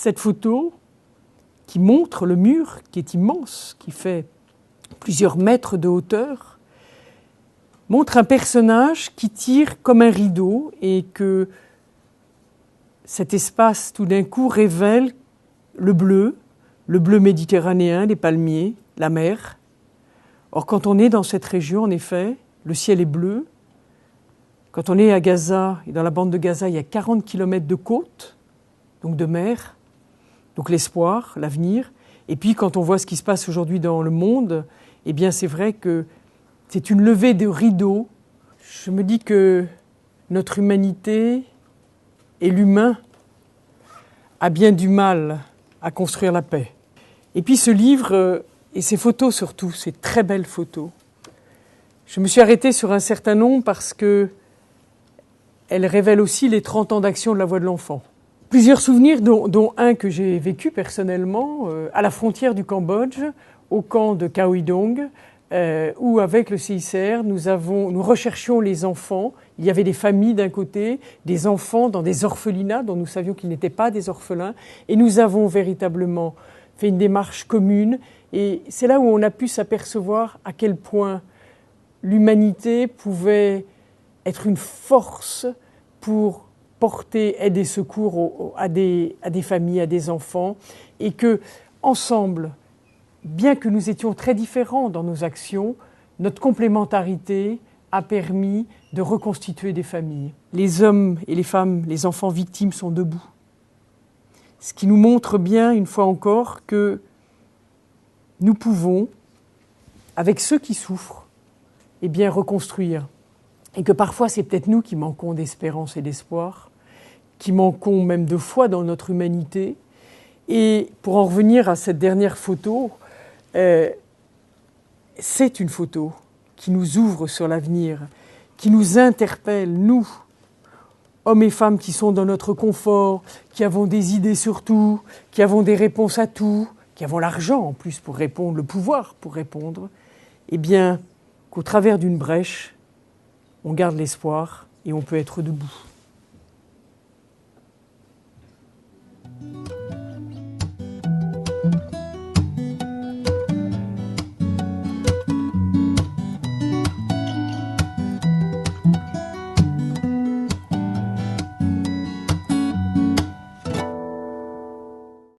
Cette photo qui montre le mur, qui est immense, qui fait plusieurs mètres de hauteur, montre un personnage qui tire comme un rideau et que cet espace tout d'un coup révèle le bleu méditerranéen, les palmiers, la mer. Or quand on est dans cette région, en effet, le ciel est bleu. Quand on est à Gaza, et dans la bande de Gaza, il y a 40 km de côte, donc de mer, donc l'espoir, l'avenir. Et puis quand on voit ce qui se passe aujourd'hui dans le monde, eh bien c'est vrai que c'est une levée de rideau. Je me dis que notre humanité et l'humain a bien du mal à construire la paix. Et puis ce livre, et ces photos surtout, ces très belles photos, je me suis arrêtée sur un certain nombre parce que elles révèlent aussi les 30 ans d'action de la Voix de l'Enfant. Plusieurs souvenirs, dont un que j'ai vécu personnellement, à la frontière du Cambodge, au camp de Khao I Dong, où avec le CICR, nous recherchions les enfants. Il y avait des familles d'un côté, des enfants dans des orphelinats dont nous savions qu'ils n'étaient pas des orphelins. Et nous avons véritablement fait une démarche commune. Et c'est là où on a pu s'apercevoir à quel point l'humanité pouvait être une force pour porter aide et secours à des familles, à des enfants. Et que, ensemble, bien que nous étions très différents dans nos actions, notre complémentarité a permis de reconstituer des familles. Les hommes et les femmes, les enfants victimes sont debout. Ce qui nous montre bien, une fois encore, que nous pouvons, avec ceux qui souffrent, eh bien, reconstruire. Et que parfois, c'est peut-être nous qui manquons d'espérance et d'espoir, qui manquons même de foi dans notre humanité. Et pour en revenir à cette dernière photo, c'est une photo qui nous ouvre sur l'avenir, qui nous interpelle, nous, hommes et femmes qui sont dans notre confort, qui avons des idées sur tout, qui avons des réponses à tout, qui avons l'argent en plus pour répondre, le pouvoir pour répondre, eh bien, qu'au travers d'une brèche, on garde l'espoir et on peut être debout.